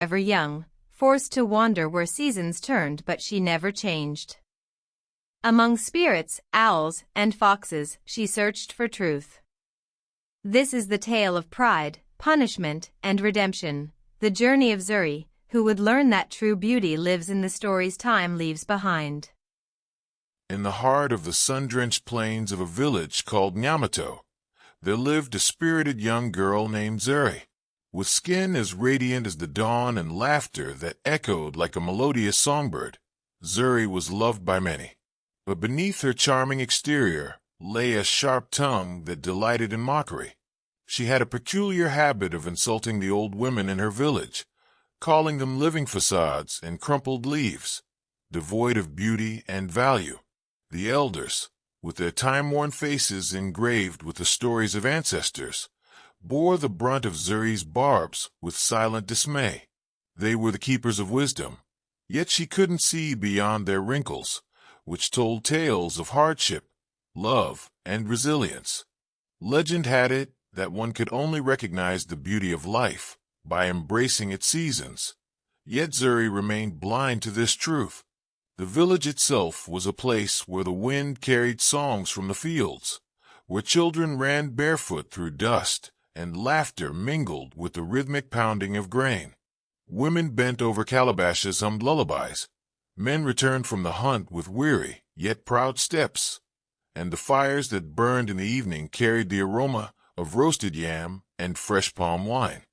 ever young, forced to wander where seasons turned, but she never changed. Among spirits, owls, and foxes, she searched for truth. This is the tale of pride, punishment, and redemption, the journey of Zuri, who would learn that true beauty lives in the stories time leaves behind. In the heart of the sun-drenched plains of a village called Nyamato, there lived a spirited young girl named Zuri. With skin as radiant as the dawn and laughter that echoed like a melodious songbird, Zuri was loved by many. But beneath her charming exterior lay a sharp tongue that delighted in mockery. She had a peculiar habit of insulting the old women in her village, calling them living facades and crumpled leaves, devoid of beauty and value. The elders, with their time-worn faces engraved with the stories of ancestors, bore the brunt of Zuri's barbs with silent dismay. They were the keepers of wisdom, yet she couldn't see beyond their wrinkles, which told tales of hardship, love, and resilience. Legend had it that one could only recognize the beauty of life by embracing its seasons, yet Zuri remained blind to this truth. The village itself was a place where the wind carried songs from the fields, where children ran barefoot through dust, and laughter mingled with the rhythmic pounding of grain. Women bent over calabashes hummed lullabies. Men returned from the hunt with weary, yet proud steps, and the fires that burned in the evening carried the aroma of roasted yam and fresh palm wine.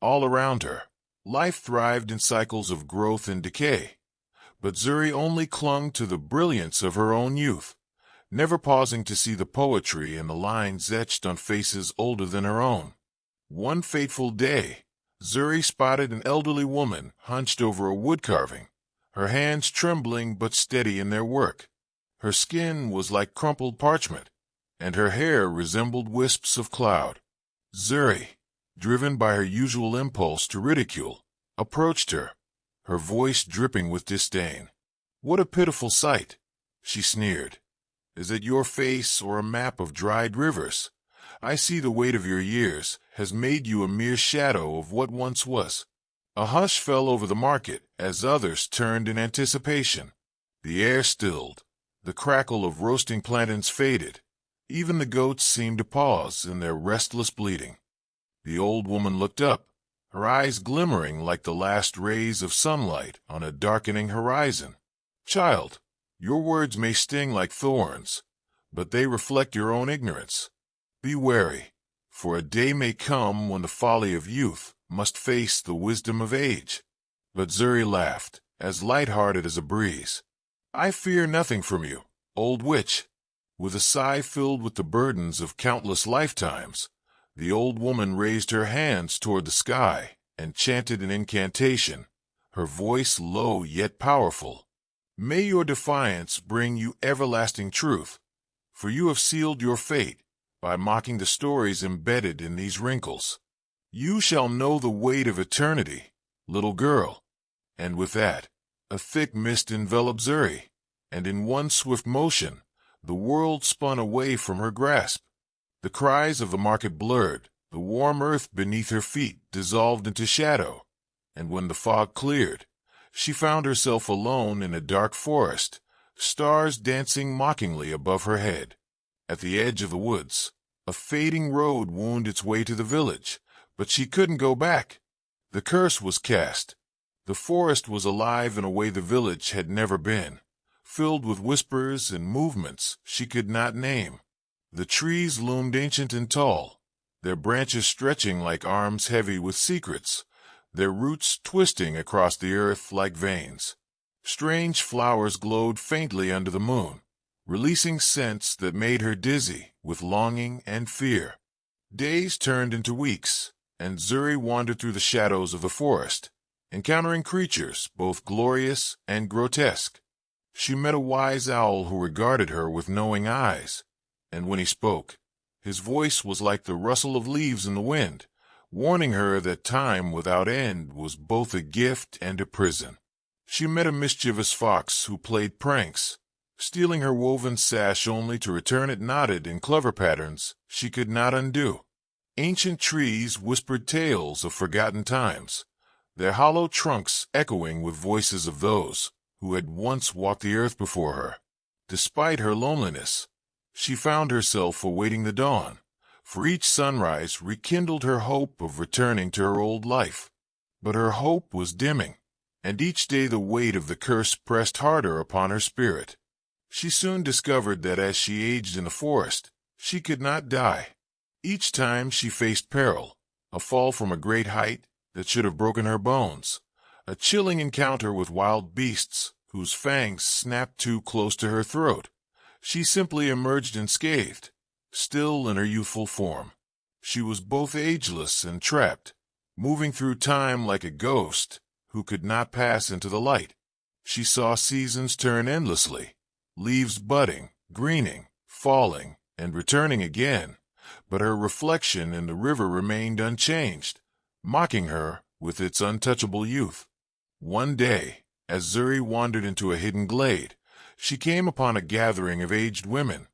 All around her, life thrived in cycles of growth and decay, but Zuri only clung to the brilliance of her own youth, never pausing to see the poetry in the lines etched on faces older than her own. One fateful day, Zuri spotted an elderly woman hunched over a wood carving, her hands trembling but steady in their work. Her skin was like crumpled parchment, and her hair resembled wisps of cloud. Zuri, driven by her usual impulse to ridicule, approached her, her voice dripping with disdain. "What a pitiful sight," she sneered. "Is it your face or a map of dried rivers? I see the weight of your years has made you a mere shadow of what once was." A hush fell over the market as others turned in anticipation. The air stilled, the crackle of roasting plantains faded. Even the goats seemed to pause in their restless bleating. The old woman looked up, her eyes glimmering like the last rays of sunlight on a darkening horizon. "Child, your words may sting like thorns, but they reflect your own ignorance. Be wary, for a day may come when the folly of youth must face the wisdom of age." But Zuri laughed, as light-hearted as a breeze. "I fear nothing from you, old witch." With a sigh filled with the burdens of countless lifetimes, the old woman raised her hands toward the sky and chanted an incantation, her voice low yet powerful. "May your defiance bring you everlasting truth, for you have sealed your fate by mocking the stories embedded in these wrinkles. You shall know the weight of eternity, little girl." And with that, a thick mist enveloped Zuri, and in one swift motion, the world spun away from her grasp. The cries of the market blurred, the warm earth beneath her feet dissolved into shadow, and when the fog cleared, she found herself alone in a dark forest, stars dancing mockingly above her head. At the edge of the woods, a fading road wound its way to the village, but she couldn't go back. The curse was cast. The forest was alive in a way the village had never been, filled with whispers and movements she could not name. The trees loomed ancient and tall, their branches stretching like arms heavy with secrets, their roots twisting across the earth like veins. Strange flowers glowed faintly under the moon, releasing scents that made her dizzy with longing and fear. Days turned into weeks, and Zuri wandered through the shadows of the forest, encountering creatures both glorious and grotesque. She met a wise owl who regarded her with knowing eyes, and when he spoke, his voice was like the rustle of leaves in the wind, warning her that time without end was both a gift and a prison. She met a mischievous fox who played pranks, stealing her woven sash only to return it knotted in clever patterns she could not undo. Ancient trees whispered tales of forgotten times, their hollow trunks echoing with voices of those who had once walked the earth before her. Despite her loneliness, she found herself awaiting the dawn, for each sunrise rekindled her hope of returning to her old life. But her hope was dimming, and each day the weight of the curse pressed harder upon her spirit. She soon discovered that as she aged in the forest, she could not die. Each time she faced peril, a fall from a great height that should have broken her bones, a chilling encounter with wild beasts whose fangs snapped too close to her throat, she simply emerged unscathed, still in her youthful form. She was both ageless and trapped, moving through time like a ghost who could not pass into the light. She saw seasons turn endlessly, leaves budding, greening, falling, and returning again, but her reflection in the river remained unchanged, mocking her with its untouchable youth. One day, as Zuri wandered into a hidden glade, she came upon a gathering of aged women,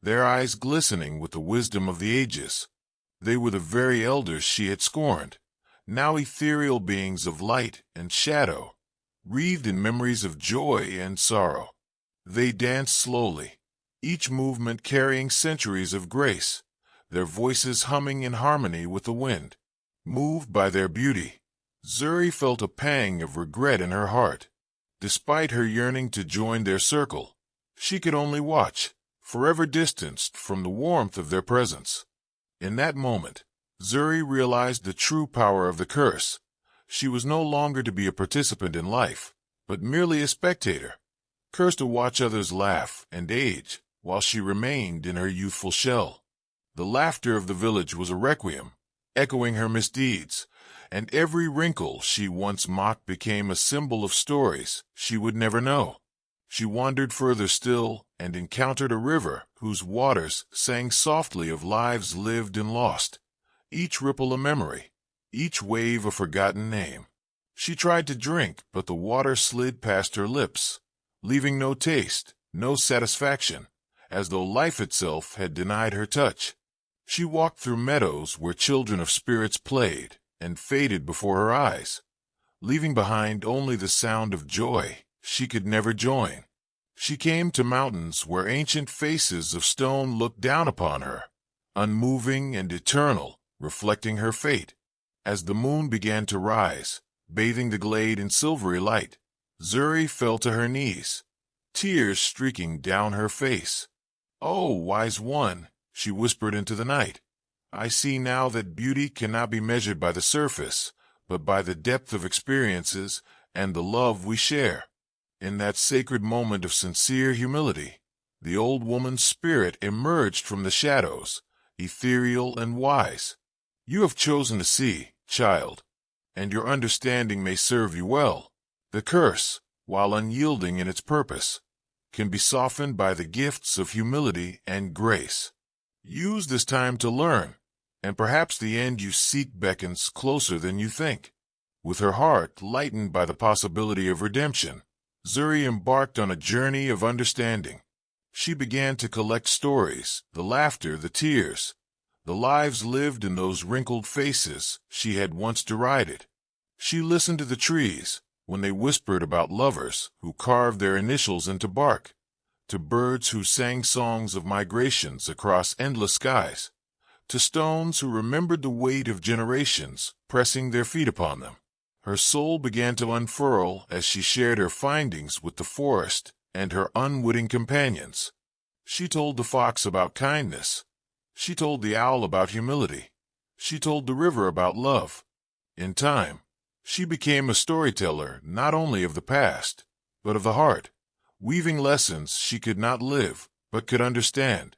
their eyes glistening with the wisdom of the ages. They were the very elders she had scorned, now ethereal beings of light and shadow, wreathed in memories of joy and sorrow. They danced slowly, each movement carrying centuries of grace, their voices humming in harmony with the wind. Moved by their beauty, Zuri felt a pang of regret in her heart. Despite her yearning to join their circle, she could only watch, forever distanced from the warmth of their presence. In that moment, Zuri realized the true power of the curse. She was no longer to be a participant in life, but merely a spectator, cursed to watch others laugh and age while she remained in her youthful shell. The laughter of the village was a requiem, echoing her misdeeds, and every wrinkle she once mocked became a symbol of stories she would never know. She wandered further still and encountered a river whose waters sang softly of lives lived and lost, each ripple a memory, each wave a forgotten name. She tried to drink, but the water slid past her lips, leaving no taste, no satisfaction, as though life itself had denied her touch. She walked through meadows where children of spirits played and faded before her eyes, leaving behind only the sound of joy she could never join. She came to mountains where ancient faces of stone looked down upon her, unmoving and eternal, reflecting her fate. As the moon began to rise, bathing the glade in silvery light, Zuri fell to her knees, tears streaking down her face. "Oh, wise one," she whispered into the night, "I see now that beauty cannot be measured by the surface, but by the depth of experiences and the love we share." In that sacred moment of sincere humility, the old woman's spirit emerged from the shadows, ethereal and wise. "You have chosen to see, child, and your understanding may serve you well. The curse, while unyielding in its purpose, can be softened by the gifts of humility and grace. Use this time to learn, and perhaps the end you seek beckons closer than you think." With her heart lightened by the possibility of redemption, Zuri embarked on a journey of understanding. She began to collect stories, the laughter, the tears, the lives lived in those wrinkled faces she had once derided. She listened to the trees when they whispered about lovers who carved their initials into bark, to birds who sang songs of migrations across endless skies, to stones who remembered the weight of generations pressing their feet upon them. Her soul began to unfurl as she shared her findings with the forest and her unwitting companions. She told the fox about kindness. She told the owl about humility. She told the river about love. In time, she became a storyteller not only of the past, but of the heart, weaving lessons she could not live but could understand.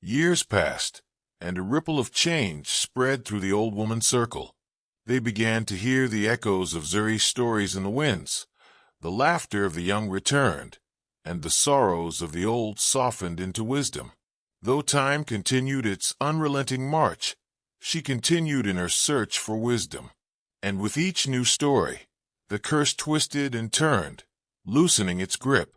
Years passed, and a ripple of change spread through the old woman's circle. They began to hear the echoes of Zuri's stories in the winds. The laughter of the young returned, and the sorrows of the old softened into wisdom. Though time continued its unrelenting march, she continued in her search for wisdom. And with each new story, the curse twisted and turned, loosening its grip.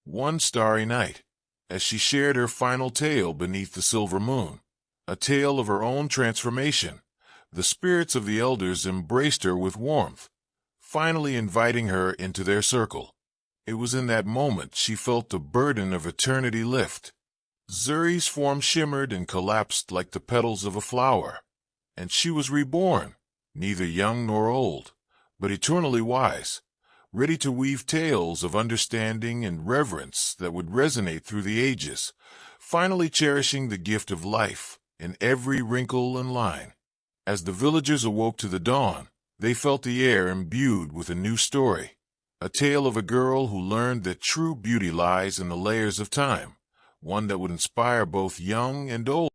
One starry night, as she shared her final tale beneath the silver moon, a tale of her own transformation, the spirits of the elders embraced her with warmth, finally inviting her into their circle. It was in that moment she felt the burden of eternity lift. Zuri's form shimmered and collapsed like the petals of a flower, and she was reborn, neither young nor old, but eternally wise, ready to weave tales of understanding and reverence that would resonate through the ages, finally cherishing the gift of life in every wrinkle and line. As the villagers awoke to the dawn, they felt the air imbued with a new story, a tale of a girl who learned that true beauty lies in the layers of time, one that would inspire both young and old.